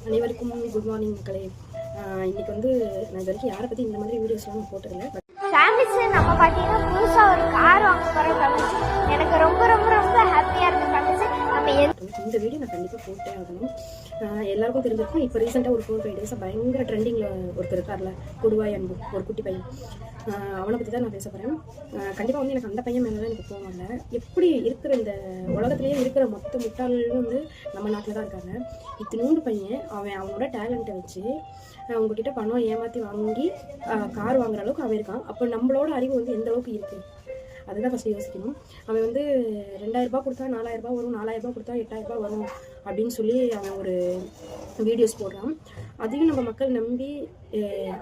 அனைவருக்கும் good morning மக்களே. இன்னைக்கு வந்து நான் இது வரைக்கும் யாரை பற்றி இந்த மாதிரி வீடியோஸ்லாம் நான் போட்டதில்லை. ஃபேமிலிஸ் நம்ம பார்த்தீங்கன்னா புதுசாக ஒரு கார் வாங்க போகிற ஃபேமிலிஸ் எனக்கு ரொம்ப ரொம்ப ரொம்ப ஹாப்பியாக இருக்குது. ஃபேமிலிஸ் நம்ம இந்த வீடியோ நான் கண்டிப்பாக போட்டே ஆகணும். எல்லாருக்கும் தெரிஞ்சிருக்கும். இப்போ ரீசெண்டாக ஒரு 4-5 டேஸாக பயங்கர ட்ரெண்டிங்கில் ஒருத்தர் இருக்கார்ல, கொடுவாய் அன்பு, ஒரு குட்டி பையன். அவனை பற்றி தான் நான் பேச போகிறேன். கண்டிப்பாக வந்து எனக்கு அந்த பையன் மேலே தான் எனக்கு போகல. எப்படி இருக்கிற இந்த உலகத்துலேயே இருக்கிற மொத்த முட்டாள்களும் வந்து நம்ம நாட்டில் தான் இருக்காங்க. இத்தினூண்டு பையன் அவனோட டேலண்ட்டை வச்சு அவங்ககிட்ட பணம் ஏமாற்றி வாங்கி கார் வாங்குற அளவுக்கு அவன் இருக்கான். அப்போ நம்மளோட அறிவு வந்து எந்த அளவுக்கு இருக்குது அதுதான் ஃபஸ்ட்டு யோசிக்கணும். அவன் வந்து 2000 ரூபா கொடுத்தா 4000 ரூபா வரும், 4000 ரூபா கொடுத்தா 8000 ரூபா வரும் அப்படின்னு சொல்லி அவன் ஒரு வீடியோஸ் போடுறான். அதையும் நம்ம மக்கள் நம்பி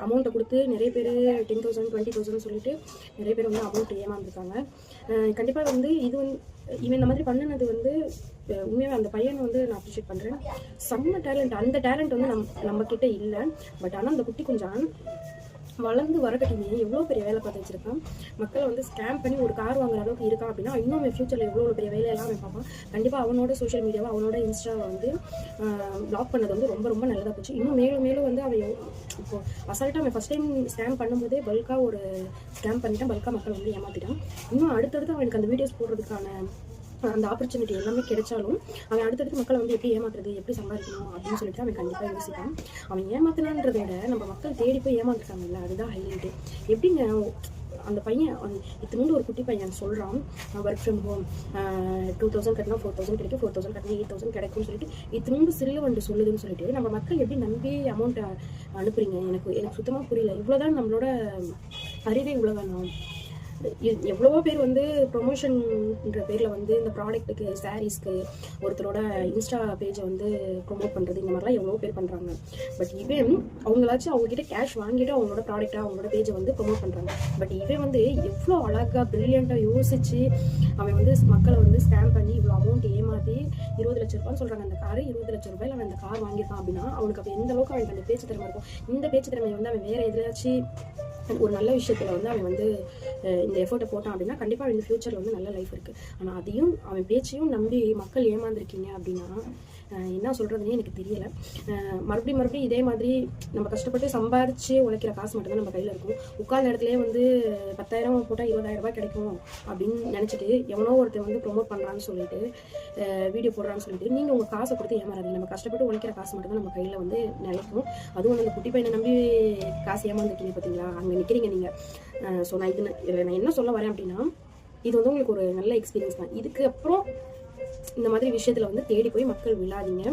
அமௌண்ட்டை கொடுத்து நிறைய பேர் 10,000 20,000 சொல்லிட்டு நிறைய பேர் வந்து அமௌண்ட் ஏமாந்துருக்காங்க. கண்டிப்பாக வந்து இவன் இந்த மாதிரி பண்ணினது வந்து உண்மையாக அந்த பையனை வந்து நான் அப்ரிஷியேட் பண்ணுறேன். செம்ம டேலண்ட். அந்த டேலண்ட் வந்து நம்மக்கிட்ட இல்லை. பட் ஆனால் அந்த குட்டி கொஞ்சம் வளர்ந்து வரக்கட்டியுமே எவ்வளோ பெரிய வேலை பார்த்து வச்சிருக்கான். மக்களை வந்து ஸ்கேம் பண்ணி ஒரு கார் வாங்குற அளவுக்கு இருக்கான் அப்படின்னா இன்னும் ஃபியூச்சரில் எவ்வளோ பெரிய வேலையெல்லாம் அவன் பார்ப்பான். கண்டிப்பாக அவனோட சோஷியல் மீடியாவை அவனோட இன்ஸ்டாவை வந்து பிளாக் பண்ணது வந்து ரொம்ப ரொம்ப நல்லதாக போச்சு. இன்னும் மேலும் மேலும் வந்து அவன் இப்போ அசால்ட்டாக அவன் ஃபஸ்ட் டைம் ஸ்கேம் பண்ணும்போதே பல்காக ஒரு ஸ்கேம் பண்ணிட்டான். பல்காக மக்கள் வந்து ஏமாற்றிட்டான். இன்னும் அடுத்தடுத்து அவனுக்கு அந்த வீடியோஸ் போடுறதுக்கான அந்த ஆப்பர்ச்சுனிட்டி எல்லாமே கிடைச்சாலும் அவன் அடுத்தடுத்து மக்களை வந்து எப்படி ஏமாத்துறது, எப்படி சம்பாதிக்கணும் அப்படின்னு சொல்லிட்டு அவன் கண்டிப்பாக யோசிப்பான். அவன் ஏமாத்தினான்றதை விட நம்ம மக்கள் தேடி போய் ஏமாந்துருக்காங்கல்ல, அதுதான் ஹைலைட்டு. எப்படிங்க அந்த பையன் இத்தினோண்டு ஒரு குட்டி பையன் சொல்கிறான், ஒர்க் ஃப்ரம் ஹோம் 2000 கட்டினா 4000 கிடைக்கும், 4000 கட்டினா 8000 கிடைக்கும்னு சொல்லிட்டு இத்தினோண்டு சில்லு வந்து சொல்லுதுன்னு சொல்லிட்டு நம்ம மக்கள் எப்படி நம்பி அமௌண்ட்டை அனுப்புறீங்க? எனக்கு சுத்தமாக புரியல. இவ்வளோதான் நம்மளோட அறிவே உலகம். எவ்வளவோ பேர் வந்து ப்ரொமோஷன்ன்ற பேரில் வந்து இந்த ப்ராடக்ட்டுக்கு, சாரீஸ்க்கு ஒருத்தரோட இன்ஸ்டா பேஜை வந்து ப்ரொமோட் பண்ணுறது, இந்த மாதிரிலாம் எவ்வளோ பேர் பண்ணுறாங்க. பட் இவன் அவங்களாச்சும் அவங்ககிட்ட கேஷ் வாங்கிட்டு அவங்களோட ப்ராடக்டாக அவங்களோட பேஜை வந்து ப்ரொமோட் பண்ணுறாங்க. பட் இவன் வந்து எவ்வளோ அழகாக ப்ரில்லியண்ட்டாக யோசிச்சு அவன் வந்து மக்களை வந்து ஸ்கேம் பண்ணி இவ்வளோ அமௌண்ட் ஏமாற்றி 20 லட்ச ரூபான்னு சொல்கிறாங்க. அந்த காரு 20 லட்ச ரூபாயில் அவன் அந்த கார் வாங்கியிருக்கான் அப்படின்னா அவனுக்கு அப்போ எந்த அளவுக்கு அவனுக்கு அந்த பேச்சு திறமை இருக்கும். இந்த பேச்சு திறமையை வந்து அவன் வேறு எதிராச்சும் ஒரு நல்ல விஷயத்தில் வந்து அவன் வந்து இந்த எஃபர்ட்டை போட்டான் அப்படின்னா கண்டிப்பாக இந்த ஃப்யூச்சரில் வந்து நல்ல லைஃப் இருக்குது. ஆனால் அதையும் அவன் பேச்சையும் நம்பி மக்கள் ஏமாந்துருக்கீங்க அப்படின்னா என்ன சொல்கிறதுனே எனக்கு தெரியலை. மறுபடியும் இதே மாதிரி நம்ம கஷ்டப்பட்டு சம்பாரித்து உழைக்கிற காசு மட்டும்தான் நம்ம கையில் இருக்கும். உட்கார்ந்த இடத்துலேயே வந்து 10,000 போட்டால் 20,000 ரூபாய் கிடைக்கும் அப்படின்னு நினச்சிட்டு எவனோ ஒருத்தர் வந்து ப்ரொமோட் பண்ணுறான்னு சொல்லிட்டு வீடியோ போடுறான்னு சொல்லிட்டு நீங்கள் உங்கள் காசை கொடுத்து ஏமாறாதீங்க. நம்ம கஷ்டப்பட்டு உழைக்கிற காசு மட்டும்தான் நம்ம கையில் வந்து நிலைக்கும். அதுவும் அந்த குட்டி பையனை நம்பி காசு ஏமாந்துருக்கீங்க பார்த்தீங்களா, அங்கே நிற்கிறீங்க நீங்கள். ஸோ நான் என்ன சொல்ல வரேன் அப்படின்னா, இது வந்து உங்களுக்கு ஒரு நல்ல எக்ஸ்பீரியன்ஸ் தான். இதுக்கு அப்புறம் இந்த மாதிரி விஷயத்தில் வந்து தேடி போய் மக்கள் விழாதீங்க.